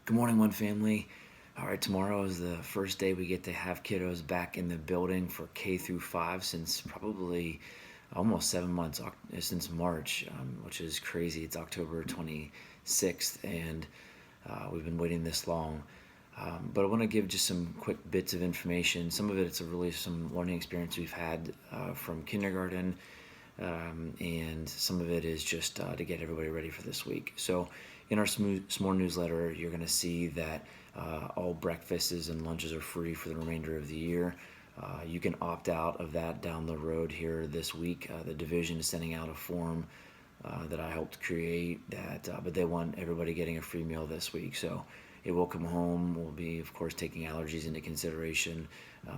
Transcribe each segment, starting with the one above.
Good morning, One Family. All right, tomorrow is the first day we get to have kiddos back in the building for K through 5 since probably almost 7 months, since March, which is crazy. It's October 26th, and we've been waiting this long. But I want to give just some quick bits of information. Some of it it's a really some learning experience we've had from kindergarten, and some of it is just to get everybody ready for this week. So, in our S'more newsletter, you're going to see that all breakfasts and lunches are free for the remainder of the year. You can opt out of that down the road here this week. The division is sending out a form that I helped create but they want everybody getting a free meal this week. So it will come home. We'll be, of course, taking allergies into consideration,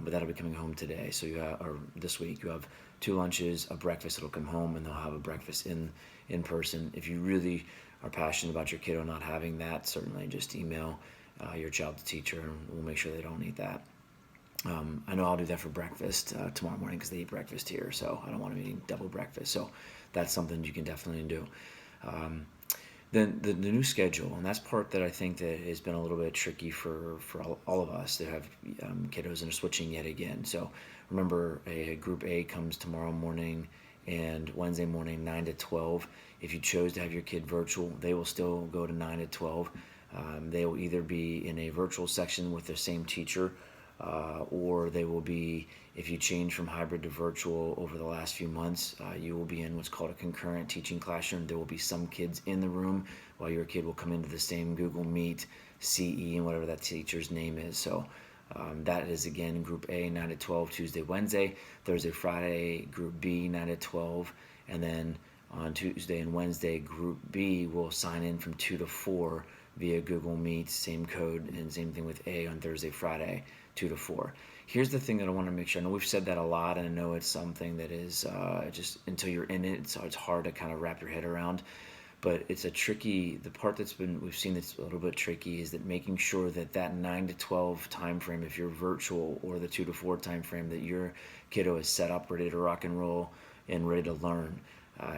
but that'll be coming home today. So or this week, you have 2 lunches, a breakfast that'll come home, and they'll have a breakfast in person. If you really are passionate about your kiddo not having that, certainly just email your child's teacher, and we'll make sure they don't eat that. I know I'll do that for breakfast tomorrow morning because they eat breakfast here, so I don't want them eating double breakfast. So that's something you can definitely do. Then the new schedule, and that's part that I think that has been a little bit tricky for all of us that have kiddos and are switching yet again. So remember, a Group A comes tomorrow morning and Wednesday morning 9 to 12. If you chose to have your kid virtual, they will still go to 9 to 12. They will either be in a virtual section with the same teacher, or they will be, if you change from hybrid to virtual over the last few months, you will be in what's called a concurrent teaching classroom. There will be some kids in the room while your kid will come into the same Google Meet, CE, and whatever that teacher's name is. So that is, again, Group A, 9 to 12, Tuesday, Wednesday. Thursday, Friday, Group B, 9 to 12. And then on Tuesday and Wednesday, Group B will sign in from 2 to 4 via Google Meet, same code, and same thing with A on Thursday, Friday, 2 to 4. Here's the thing that I want to make sure. I know we've said that a lot, and I know it's something that is just until you're in it, so it's hard to kind of wrap your head around. But it's the part we've seen that's a little bit tricky is that making sure that 9 to 12 time frame, if you're virtual, or the 2 to 4 time frame, that your kiddo is set up, ready to rock and roll, and ready to learn.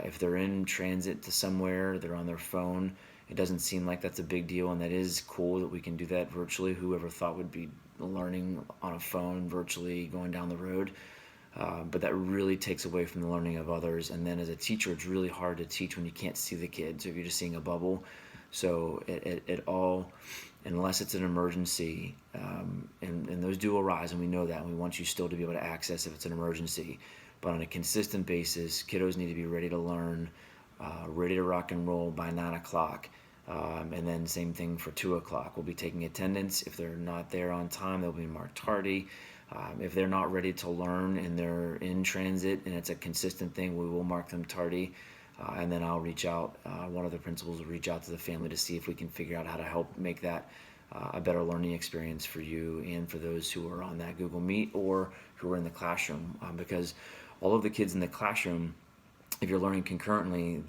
If they're in transit to somewhere, they're on their phone, it doesn't seem like that's a big deal, and that is cool that we can do that virtually. Whoever thought would be learning on a phone virtually going down the road? But that really takes away from the learning of others. And then as a teacher, it's really hard to teach when you can't see the kids, if you're just seeing a bubble. So it all, unless it's an emergency, and those do arise, and we know that, and we want you still to be able to access if it's an emergency. But on a consistent basis, kiddos need to be ready to learn, ready to rock and roll by 9 o'clock. And then same thing for 2 o'clock. We'll be taking attendance. If they're not there on time, they'll be marked tardy. If they're not ready to learn and they're in transit and it's a consistent thing, we will mark them tardy. And then I'll reach out, one of the principals will reach out to the family to see if we can figure out how to help make that a better learning experience for you and for those who are on that Google Meet or who are in the classroom. Because all of the kids in the classroom, if you're learning concurrently,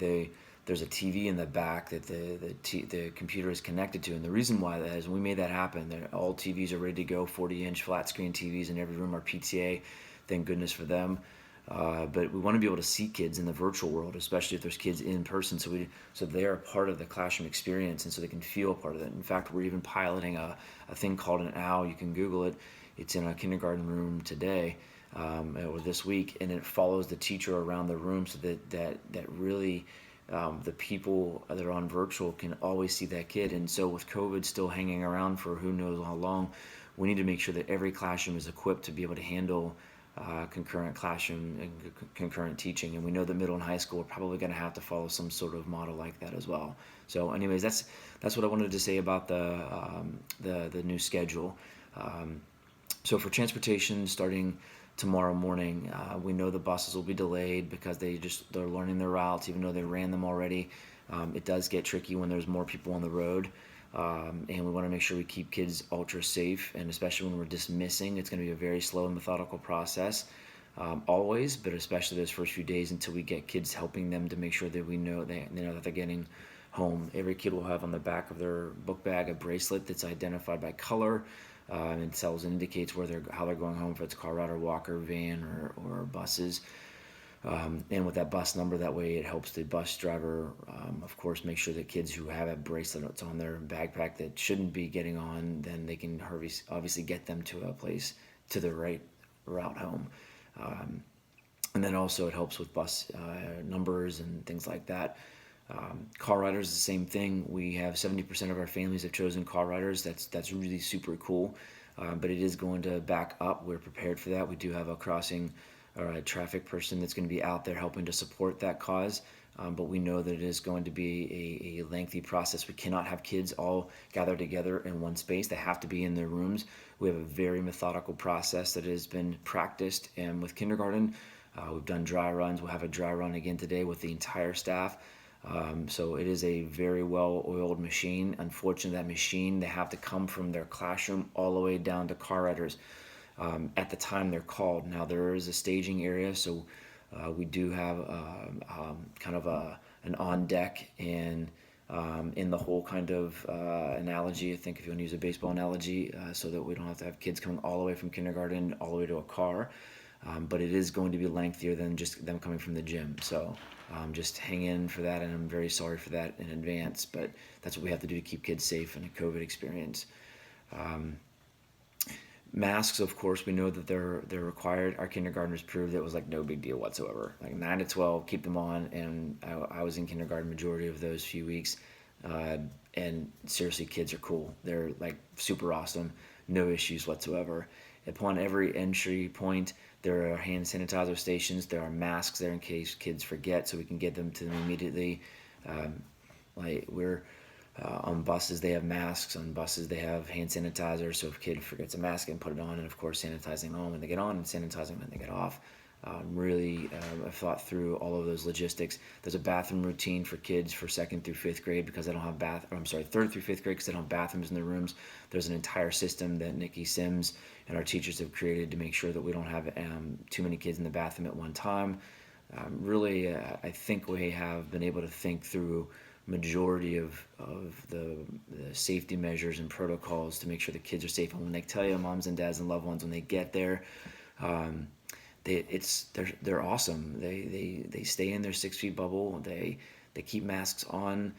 there's a TV in the back that the computer is connected to. And the reason why that is, we made that happen. All TVs are ready to go, 40-inch flat screen TVs in every room are PTA. Thank goodness for them. But we want to be able to see kids in the virtual world, especially if there's kids in person, so they are part of the classroom experience and so they can feel a part of it. In fact, we're even piloting a thing called an OWL. You can Google it. It's in a kindergarten room today, or this week, and it follows the teacher around the room so that really the people that are on virtual can always see that kid. And so with COVID still hanging around for who knows how long, we need to make sure that every classroom is equipped to be able to handle concurrent classroom and concurrent teaching. And we know that middle and high school are probably going to have to follow some sort of model like that as well. So anyways, that's what I wanted to say about the new schedule. So for transportation starting tomorrow morning, we know the buses will be delayed because they're learning their routes, even though they ran them already. It does get tricky when there's more people on the road, and we want to make sure we keep kids ultra safe, and especially when we're dismissing, it's going to be a very slow and methodical process, always, but especially those first few days until we get kids helping them to make sure that we know they know that they're getting home. Every kid will have on the back of their book bag a bracelet that's identified by color. And it tells and indicates how they're going home, if it's car ride or walker, van or buses. And with that bus number, that way it helps the bus driver, of course, make sure that kids who have a bracelet that's on their backpack that shouldn't be getting on, then they can obviously get them to a place, to the right route home. And then also it helps with bus numbers and things like that. Car riders, the same thing. We have 70% of our families have chosen car riders. That's really super cool. But it is going to back up. We're prepared for that. We do have a crossing or a traffic person that's going to be out there helping to support that cause. But we know that it is going to be a lengthy process. We cannot have kids all gathered together in one space. They have to be in their rooms. We have a very methodical process that has been practiced. And with kindergarten, we've done dry runs. We'll have a dry run again today with the entire staff. So it is a very well-oiled machine. Unfortunately, that machine, they have to come from their classroom all the way down to car riders at the time they're called. Now, there is a staging area, so we do have kind of an on deck and in the whole kind of analogy. I think if you want to use a baseball analogy, so that we don't have to have kids coming all the way from kindergarten all the way to a car. But it is going to be lengthier than just them coming from the gym. So just hang in for that, and I'm very sorry for that in advance. But that's what we have to do to keep kids safe in a COVID experience. Masks, of course, we know that they're required. Our kindergartners proved it was like no big deal whatsoever. Like 9 to 12, keep them on. And I was in kindergarten majority of those few weeks. And seriously, kids are cool. They're like super awesome. No issues whatsoever. Upon every entry point, there are hand sanitizer stations. There are masks there in case kids forget, so we can get them to them immediately. Like we're on buses, they have masks. On buses, they have hand sanitizer. So if a kid forgets a mask, and put it on, and of course, sanitizing on when they get on and sanitizing when they get off. Really, I've thought through all of those logistics. There's a bathroom routine for kids for 2nd through 5th grade because they don't have 3rd through 5th grade because they don't have bathrooms in their rooms. There's an entire system that Nikki Sims and our teachers have created to make sure that we don't have too many kids in the bathroom at one time. Really, I think we have been able to think through majority of the safety measures and protocols to make sure the kids are safe. And when they tell you, moms and dads and loved ones, when they get there, they're awesome. They stay in their 6 feet bubble. They keep masks on.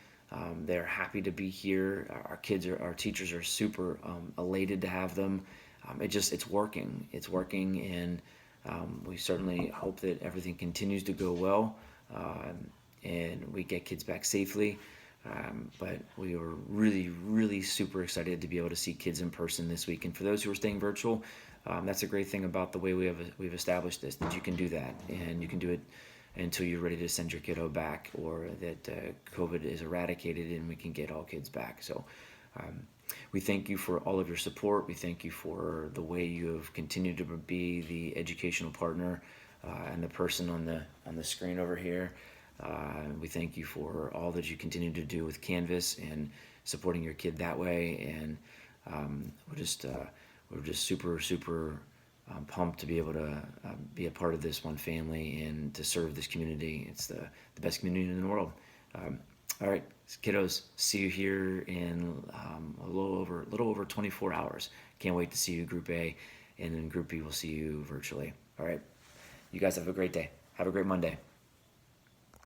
They're happy to be here. Our teachers are super elated to have them. It's working. It's working, and we certainly hope that everything continues to go well, and we get kids back safely. But we were really, really super excited to be able to see kids in person this week. And for those who are staying virtual, that's a great thing about the way we've established this, that you can do that, and you can do it until you're ready to send your kiddo back, or that COVID is eradicated and we can get all kids back. So we thank you for all of your support. We thank you for the way you have continued to be the educational partner and the person on the screen over here. We thank you for all that you continue to do with Canvas and supporting your kid that way. And we're just super, super pumped to be able to be a part of this one family and to serve this community. It's the best community in the world. All right, kiddos, see you here in a little over 24 hours. Can't wait to see you, Group A, and then Group B will see you virtually. All right, you guys have a great day. Have a great Monday.